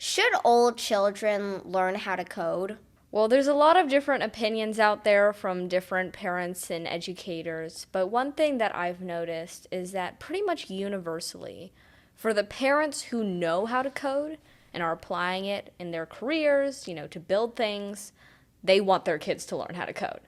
Should all children learn how to code? Well, there's a lot of different opinions out there from different parents and educators, but one thing that I've noticed is that pretty much universally, for the parents who know how to code and are applying it in their careers, to build things, they want their kids to learn how to code.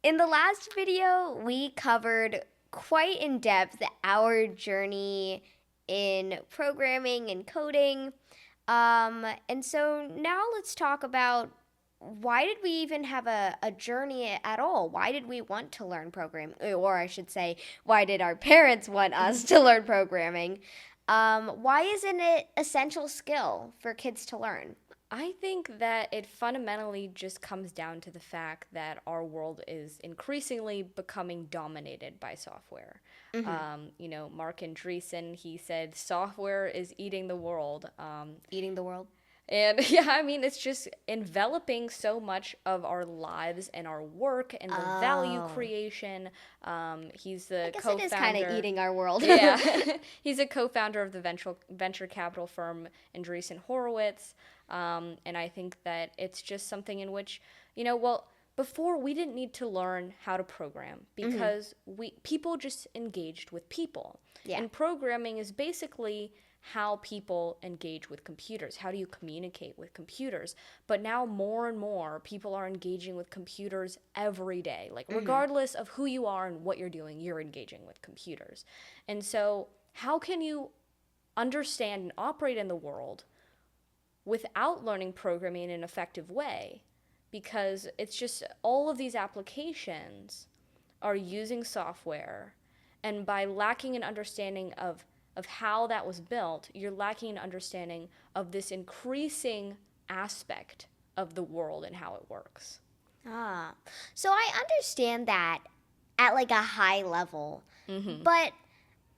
In the last video, we covered quite in depth our journey in programming and coding. And so now let's talk about why did we even have a journey at all? Why did we want to learn programming? Or I should say, why did our parents want us to learn programming? Why isn't it an essential skill for kids to learn? I think that it fundamentally just comes down to the fact that our world is increasingly becoming dominated by software. Mark Andreessen, he said software is eating the world. Eating the world? And yeah, I mean, it's just enveloping so much of our lives and our work and the value creation. He's the I guess co-founder. it is kind of eating our world. Yeah, he's a co-founder of the venture capital firm Andreessen Horowitz. And I think that it's just something in which, before we didn't need to learn how to program because people just engaged with people. Yeah. And programming is basically how people engage with computers. How do you communicate with computers? But now more and more people are engaging with computers every day. Like regardless of who you are and what you're doing, you're engaging with computers. And so how can you understand and operate in the world without learning programming in an effective way? Because it's just all of these applications are using software, and by lacking an understanding of how that was built, you're lacking an understanding of this increasing aspect of the world and how it works. So I understand that at like a high level, but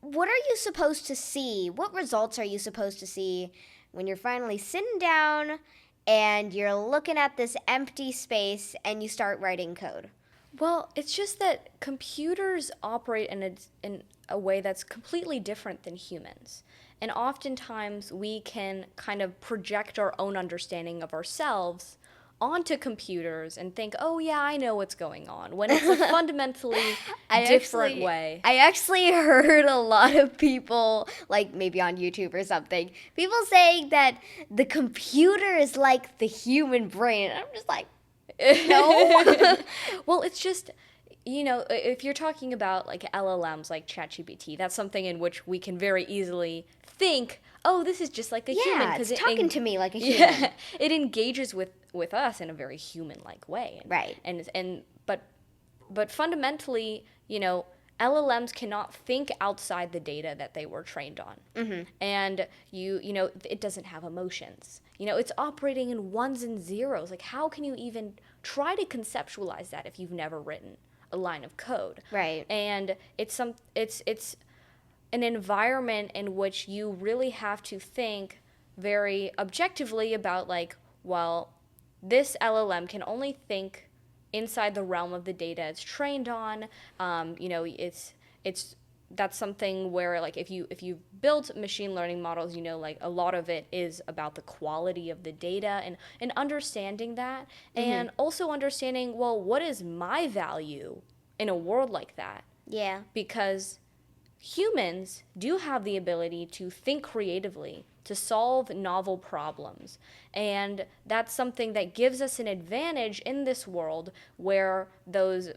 what are you supposed to see? What results are you supposed to see when you're finally sitting down and you're looking at this empty space and you start writing code? Well, it's just that computers operate in a way that's completely different than humans. And oftentimes we can kind of project our own understanding of ourselves onto computers and think, oh yeah, I know what's going on, when it's a fundamentally different way. I actually heard a lot of people, like maybe on YouTube or something, people saying that the computer is like the human brain. And I'm just like, no. Well, it's just, if you're talking about like LLMs like ChatGPT, that's something in which we can very easily think, oh, this is just like a human. Yeah, it's talking to me like a human. Yeah, it engages with us in a very human-like way. Right. But fundamentally, LLMs cannot think outside the data that they were trained on. And it doesn't have emotions. It's operating in ones and zeros. Like, how can you even try to conceptualize that if you've never written a line of code? Right. And it's an environment in which you really have to think very objectively about, like, well, this LLM can only think inside the realm of the data it's trained on. That's something where, like, if you built machine learning models, like a lot of it is about the quality of the data and understanding that, and also understanding, well, what is my value in a world like that? Yeah. Because humans do have the ability to think creatively, to solve novel problems. And that's something that gives us an advantage in this world where those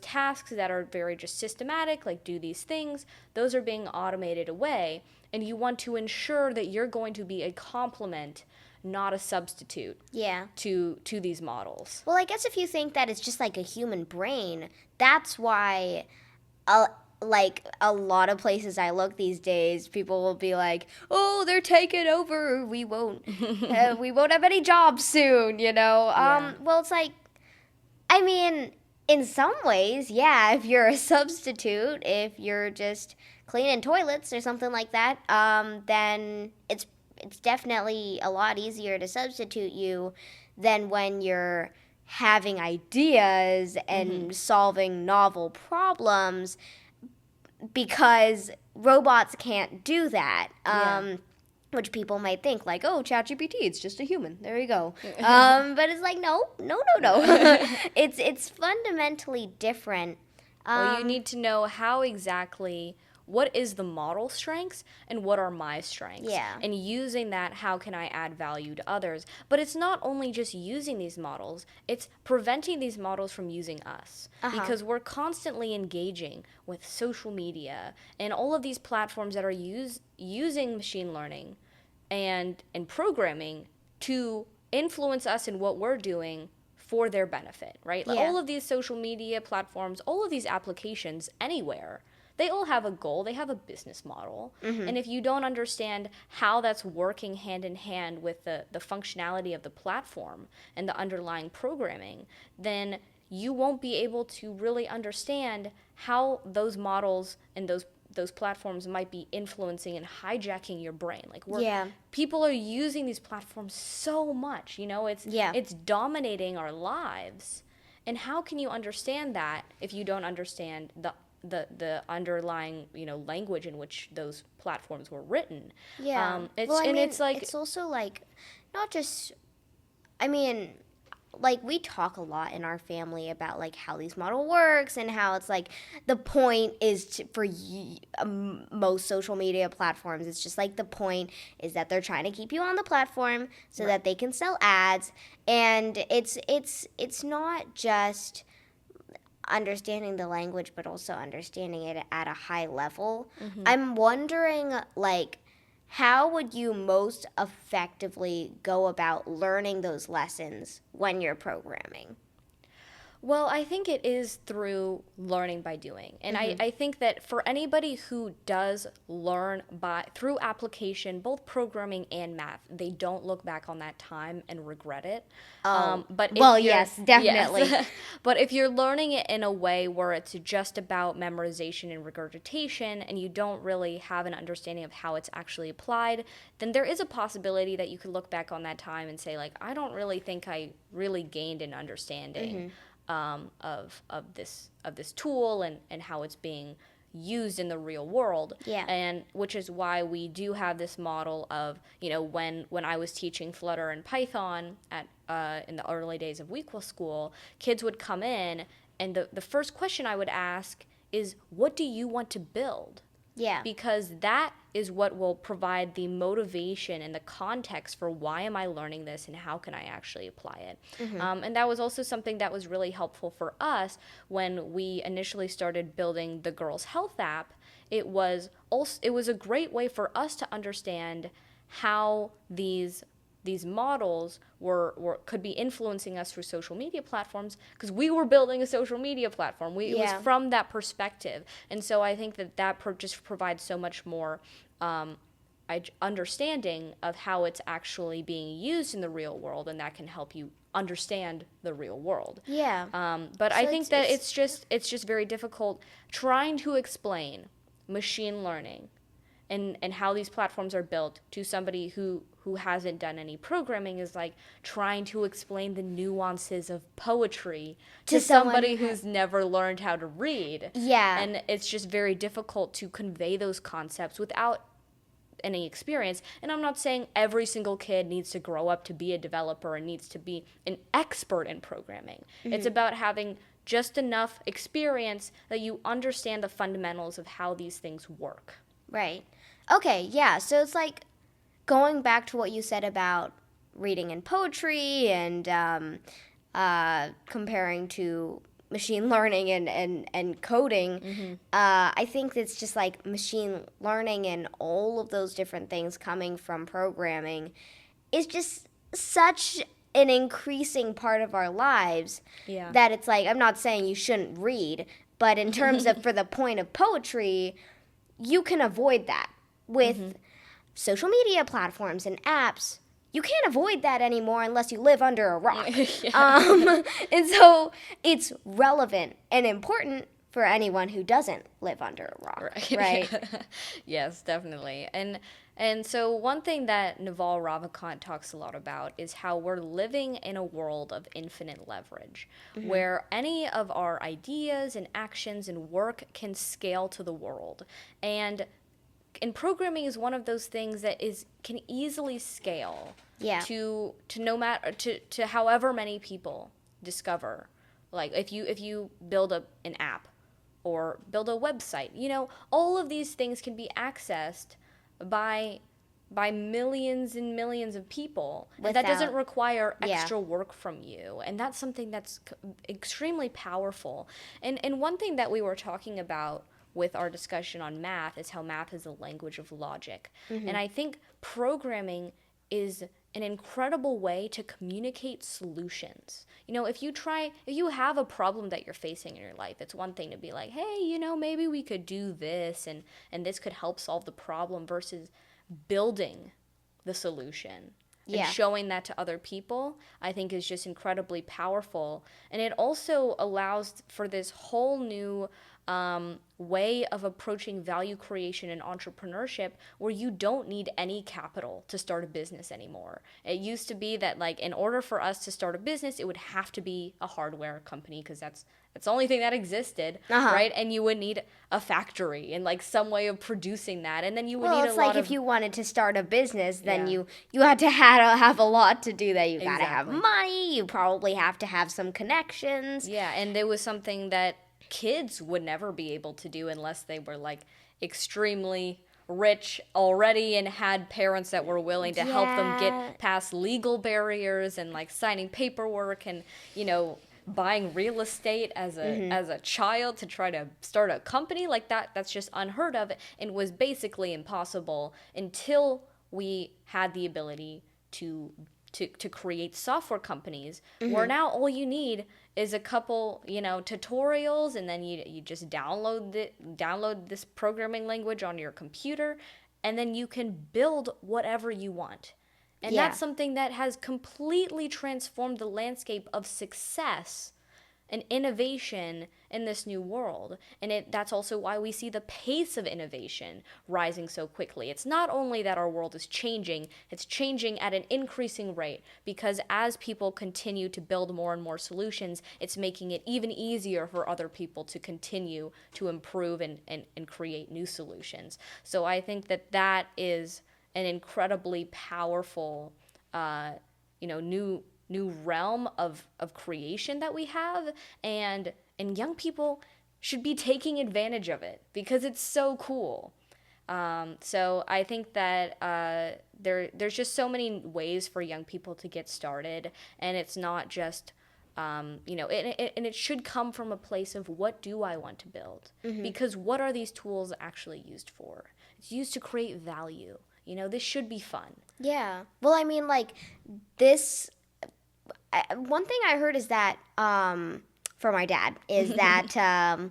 tasks that are very just systematic, like do these things, those are being automated away. And you want to ensure that you're going to be a complement, not a substitute, to these models. Well, I guess if you think that it's just like a human brain, that's why like a lot of places I look these days, people will be like, "Oh, they're taking over. We won't have any jobs soon." Yeah. Well, it's like, I mean, in some ways, yeah. If you're a substitute, if you're just cleaning toilets or something like that, then it's definitely a lot easier to substitute you than when you're having ideas and solving novel problems, because robots can't do that. which people might think like, oh, ChatGPT, it's just a human. There you go. But it's like, no. It's fundamentally different. Well, you need to know how exactly, what is the model strengths and what are my strengths. Yeah. And using that, how can I add value to others? But it's not only just using these models, it's preventing these models from using us. Because we're constantly engaging with social media and all of these platforms that are using machine learning and programming to influence us in what we're doing for their benefit, right? Like all of these social media platforms, all of these applications anywhere, they all have a goal, they have a business model. And if you don't understand how that's working hand in hand with the functionality of the platform and the underlying programming, then you won't be able to really understand how those models and those platforms might be influencing and hijacking your brain. Like people are using these platforms so much, it's dominating our lives. And how can you understand that if you don't understand the underlying, language in which those platforms were written? It's also like not just, I mean, like we talk a lot in our family about like how these model works and how it's like the point is for most social media platforms, it's just like the point is that they're trying to keep you on the platform so that they can sell ads. And it's not just understanding the language but also understanding it at a high level. I'm wondering, like, how would you most effectively go about learning those lessons when you're programming? Well, I think it is through learning by doing. And I think that for anybody who does learn through application, both programming and math, they don't look back on that time and regret it. Yes, definitely. Yes. But if you're learning it in a way where it's just about memorization and regurgitation and you don't really have an understanding of how it's actually applied, then there is a possibility that you could look back on that time and say, like, I don't really think I really gained an understanding of this tool and how it's being used in the real world. And which is why we do have this model of, when I was teaching Flutter and Python at in the early days of WEquil school, kids would come in and the first question I would ask is, what do you want to build? Because that is what will provide the motivation and the context for why am I learning this and how can I actually apply it. And that was also something that was really helpful for us when we initially started building the Girls Health app. It was a great way for us to understand how these models could be influencing us through social media platforms, because we were building a social media platform. It was from that perspective. And so I think that just provides so much more understanding of how it's actually being used in the real world, and that can help you understand the real world. But so I think that it's just very difficult trying to explain machine learning and how these platforms are built to somebody who hasn't done any programming. Is like trying to explain the nuances of poetry to somebody who's never learned how to read. And it's just very difficult to convey those concepts without any experience. And I'm not saying every single kid needs to grow up to be a developer and needs to be an expert in programming. It's about having just enough experience that you understand the fundamentals of how these things work. Right. Okay, yeah. So it's like going back to what you said about reading and poetry and comparing to machine learning and coding. I think it's just like machine learning and all of those different things coming from programming is just such an increasing part of our lives that it's like, I'm not saying you shouldn't read, but in terms of for the point of poetry, you can avoid that with social media platforms and apps. You can't avoid that anymore unless you live under a rock. And so it's relevant and important for anyone who doesn't live under a rock, right? Yes, definitely. And so one thing that Naval Ravikant talks a lot about is how we're living in a world of infinite leverage, where any of our ideas and actions and work can scale to the world. And and programming is one of those things that can easily scale to no matter to however many people discover. Like if you build an app or build a website, all of these things can be accessed by millions and millions of people. And that doesn't require extra work from you. And that's something that's extremely powerful. And one thing that we were talking about with our discussion on math is how math is a language of logic. Mm-hmm. And I think programming is an incredible way to communicate solutions. If you have a problem that you're facing in your life, it's one thing to be like, hey, maybe we could do this and this could help solve the problem, versus building the solution and showing that to other people, I think is just incredibly powerful. And it also allows for this whole new way of approaching value creation and entrepreneurship, where you don't need any capital to start a business anymore. It used to be that, like, in order for us to start a business, it would have to be a hardware company, because that's the only thing that existed, right? And you would need a factory and like some way of producing that, and then you would need a lot of... Well, it's like if you wanted to start a business, then you had to have a lot to do that. You gotta have money. You probably have to have some connections. Yeah, and it was something that kids would never be able to do unless they were like extremely rich already and had parents that were willing to help them get past legal barriers and like signing paperwork and buying real estate as a child to try to start a company like that. That's just unheard of, and was basically impossible until we had the ability to create software companies, where now all you need is a couple tutorials, and then you just download this programming language on your computer, and then you can build whatever you want. And that's something that has completely transformed the landscape of success and innovation in this new world. And that's also why we see the pace of innovation rising so quickly. It's not only that our world is changing, it's changing at an increasing rate, because as people continue to build more and more solutions, it's making it even easier for other people to continue to improve and create new solutions. So I think that is an incredibly powerful, new realm of creation that we have, and young people should be taking advantage of it because it's so cool. So I think that there's just so many ways for young people to get started, and it's not just and it should come from a place of, what do I want to build? Because what are these tools actually used for? It's used to create value. This should be fun. Yeah. Well, I mean, like, this... one thing I heard is that, from my dad, is that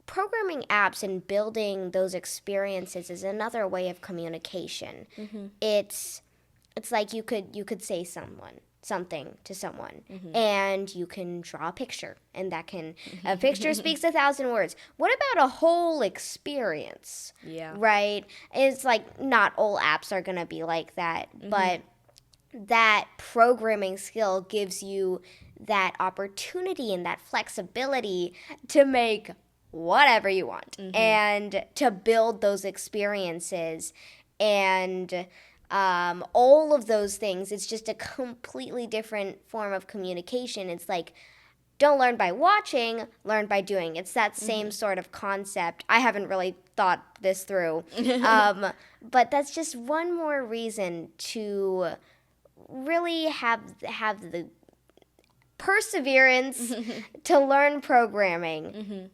programming apps and building those experiences is another way of communication. It's like you could say something to someone, and you can draw a picture, and a picture speaks 1,000 words. What about a whole experience? Yeah. Right? It's like, not all apps are gonna be like that, but that programming skill gives you that opportunity and that flexibility to make whatever you want, and to build those experiences, and all of those things. It's just a completely different form of communication. It's like, don't learn by watching, learn by doing. It's that same sort of concept. I haven't really thought this through, but that's just one more reason to really have the perseverance to learn programming.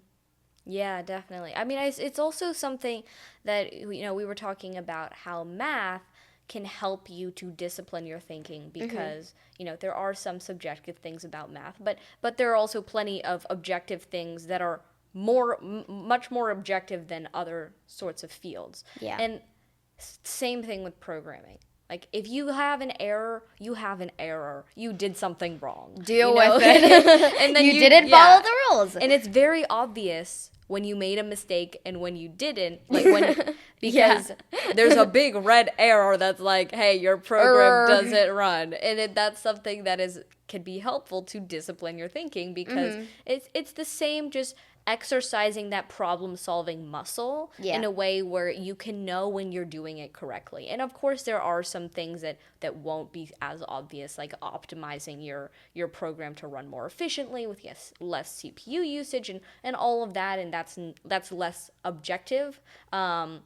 Yeah, definitely. I mean, it's also something that, we were talking about how math can help you to discipline your thinking, because, there are some subjective things about math, but there are also plenty of objective things that are much more objective than other sorts of fields. Yeah. And same thing with programming. Like, if you have an error, you have an error. You did something wrong. Deal with it. And then you didn't follow the rules. And it's very obvious when you made a mistake and when you didn't. Because there's a big red arrow that's like, hey, your program doesn't run. And that's something that can be helpful to discipline your thinking, because it's the same just exercising that problem solving muscle in a way where you can know when you're doing it correctly. And of course there are some things that won't be as obvious, like optimizing your program to run more efficiently with less CPU usage and all of that, and that's less objective, and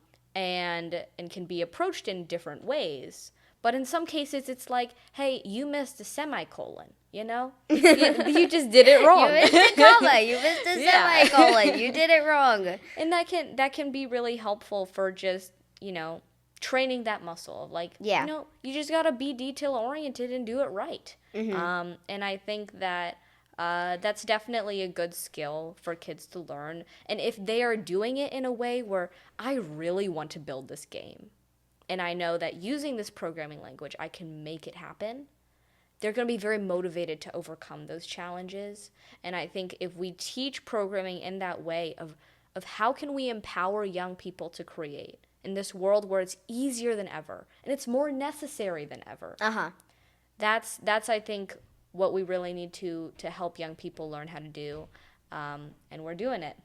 can be approached in different ways. But in some cases, it's like, hey, you missed a semicolon, you know? You just did it wrong. You missed a comma. You missed a semicolon. You did it wrong. And that can be really helpful for just, training that muscle of like, you just got to be detail oriented and do it right. And I think that that's definitely a good skill for kids to learn. And if they are doing it in a way where I really want to build this game, and I know that using this programming language, I can make it happen, they're going to be very motivated to overcome those challenges. And I think if we teach programming in that way of how can we empower young people to create in this world where it's easier than ever and it's more necessary than ever. That's I think what we really need to help young people learn how to do, and we're doing it.